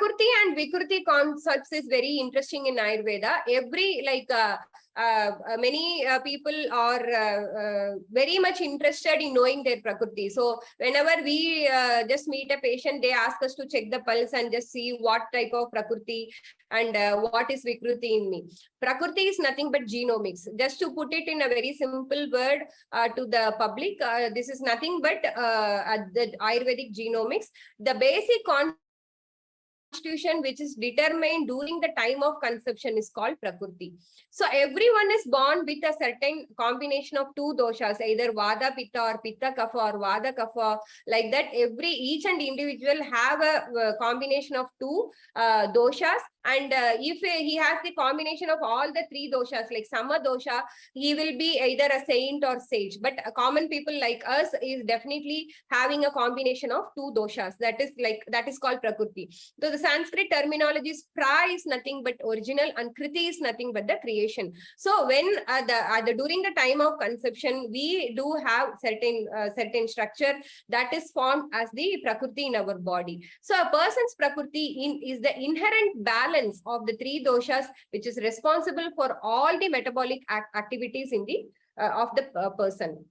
Prakruthi and Vikruthi concepts is very interesting in Ayurveda. Many people are very much interested in knowing their Prakruti. So whenever we just meet a patient, they ask us to check the pulse and just see what type of Prakruti and what is Vikruti in me. Prakruti is nothing but genomics. Just to put it in a very simple word to the public, this is nothing but the Ayurvedic genomics. The basic constitution which is determined during the time of conception is called Prakruti. So everyone is born with a certain combination of two doshas, either Vada Pitta or Pitta Kapha or Vada Kapha, like that. Each and individual have a combination of two doshas. And if he has the combination of all the three doshas, like Sama dosha, he will be either a saint or sage. But common people like us is definitely having a combination of two doshas. That is called Prakruti. So the Sanskrit terminology is pra is nothing but original and kriti is nothing but the creation. So when during the time of conception, we do have certain structure that is formed as the Prakruti in our body. So a person's Prakruti is the inherent balance of the three doshas, which is responsible for all the metabolic activities in the of the person.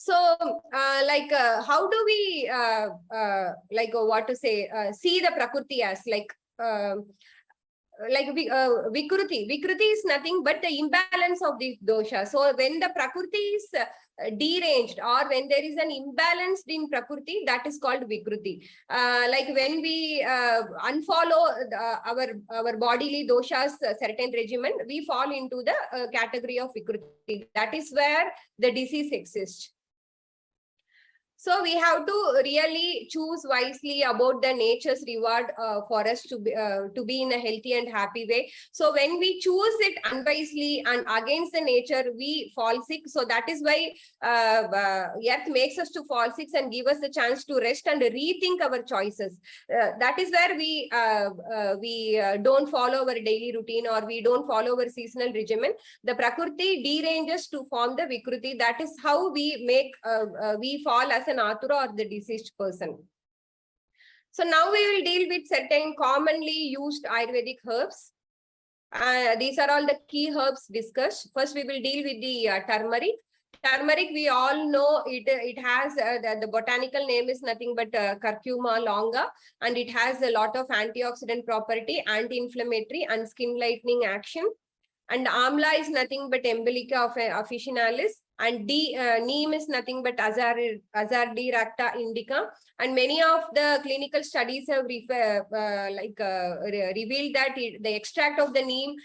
So, how do we see the Prakruti as Vikruti? Vikruti is nothing but the imbalance of the dosha. So when the Prakruti is deranged or when there is an imbalance in Prakruti, that is called Vikruti. Like when we unfollow our bodily doshas certain regimen, we fall into the category of Vikruti. That is where the disease exists. So we have to really choose wisely about the nature's reward for us to be in a healthy and happy way. So when we choose it unwisely and against the nature, we fall sick. So that is why Earth makes us to fall sick and give us the chance to rest and rethink our choices. That is where we don't follow our daily routine or we don't follow our seasonal regimen. The Prakruti deranges to form the Vikruti. That is how we fall as an Athura or the deceased person. So now we will deal with certain commonly used Ayurvedic herbs. These are all the key herbs discussed. First, we will deal with the turmeric. Turmeric, we all know it has the botanical name is nothing but Curcuma longa, and it has a lot of antioxidant property, anti-inflammatory and skin lightening action. And amla is nothing but Embolica officinalis, and neem is nothing but Azardiracta indica. And many of the clinical studies have revealed that the extract of the neem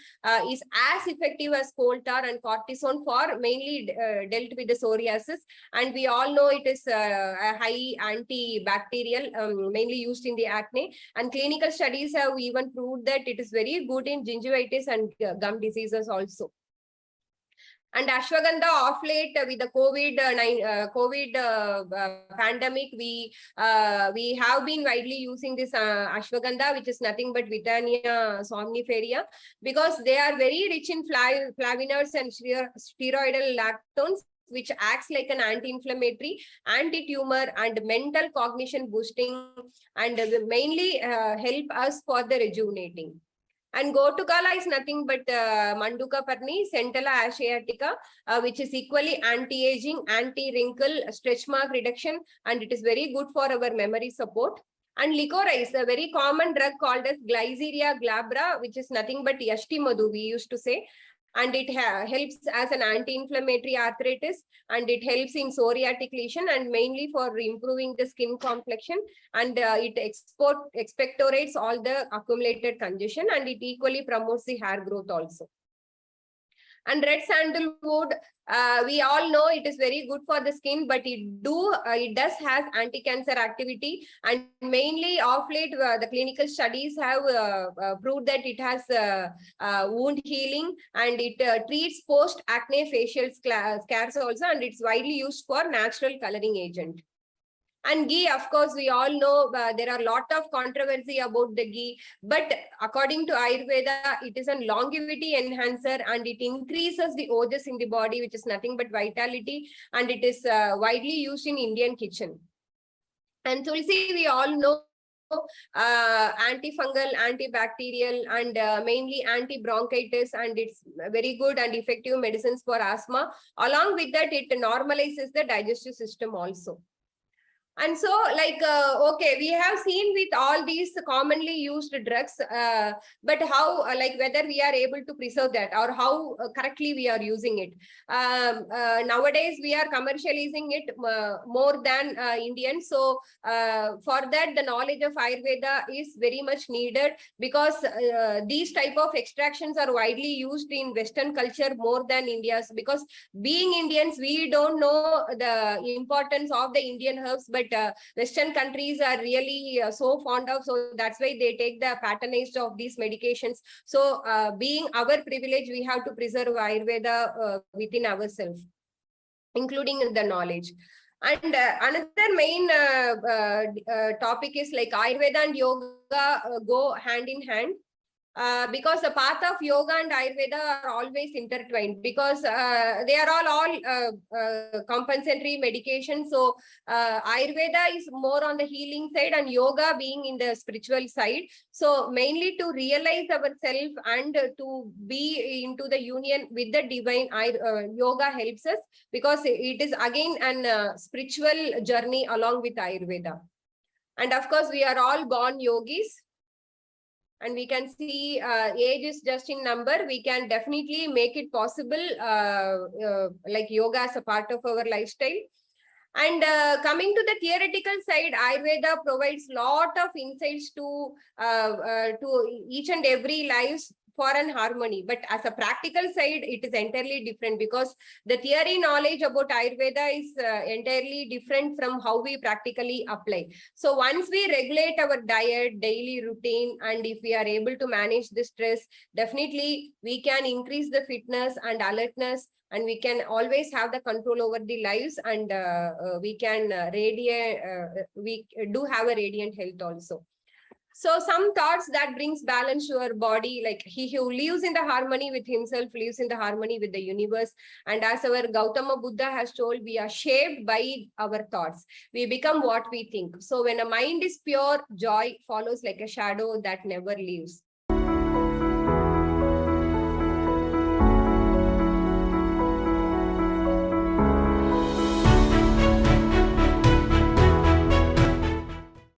is as effective as coal tar and cortisone for mainly dealt with the psoriasis. And we all know it is a high antibacterial, mainly used in the acne. And clinical studies have even proved that it is very good in gingivitis and gum diseases also. And ashwagandha, of late with the COVID pandemic, we have been widely using this ashwagandha, which is nothing but Witania somniferia, because they are very rich in flavonoids and steroidal lactones, which acts like an anti-inflammatory, anti-tumor and mental cognition boosting, and mainly help us for the rejuvenating. And Gotukala is nothing but Manduka Parni, Centella asiatica, which is equally anti-aging, anti-wrinkle, stretch mark reduction, and it is very good for our memory support. And licorice, a very common drug called as Glyceria glabra, which is nothing but Yashti Madhu, we used to say. And it helps as an anti-inflammatory arthritis, and it helps in psoriatic lesion and mainly for improving the skin complexion, and it expectorates all the accumulated congestion, and it equally promotes the hair growth also. And red sandalwood, we all know it is very good for the skin, but it does have anti-cancer activity, and mainly of late the clinical studies have proved that it has wound healing, and it treats post-acne facial scars also, and it's widely used for natural coloring agent. And ghee, of course, we all know there are a lot of controversy about the ghee, but according to Ayurveda, it is a longevity enhancer and it increases the ojas in the body, which is nothing but vitality, and it is widely used in Indian kitchen. And tulsi, we all know antifungal, antibacterial, and mainly anti-bronchitis, and it's very good and effective medicines for asthma. Along with that, it normalizes the digestive system also. And so, like, okay, we have seen with all these commonly used drugs, but how, like, whether we are able to preserve that, or how correctly we are using it. Nowadays, we are commercializing it more than Indians. So, for that, the knowledge of Ayurveda is very much needed, because these type of extractions are widely used in Western culture more than India's. Because being Indians, we don't know the importance of the Indian herbs, but Western countries are really so fond of, so that's why they take the patronage of these medications. So being our privilege, we have to preserve Ayurveda within ourselves, including the knowledge. And another main topic is like Ayurveda and yoga go hand in hand. Because the path of yoga and Ayurveda are always intertwined, because they are all compensatory medication. So Ayurveda is more on the healing side, and yoga being in the spiritual side. So mainly to realize ourselves and to be into the union with the divine, yoga helps us, because it is again an spiritual journey along with Ayurveda. And of course, we are all born yogis. And we can see age is just in number. We can definitely make it possible, like yoga as a part of our lifestyle. And coming to the theoretical side, Ayurveda provides lot of insights to each and every lives for an harmony. But as a practical side, it is entirely different, because the theory knowledge about Ayurveda is entirely different from how we practically apply. So once we regulate our diet, daily routine, and if we are able to manage the stress, definitely we can increase the fitness and alertness, and we can always have the control over the lives, and we can we do have a radiant health also. So some thoughts that brings balance to our body, like he who lives in the harmony with himself lives in the harmony with the universe. And as our Gautama Buddha has told, we are shaped by our thoughts. We become what we think. So when a mind is pure, joy follows like a shadow that never leaves.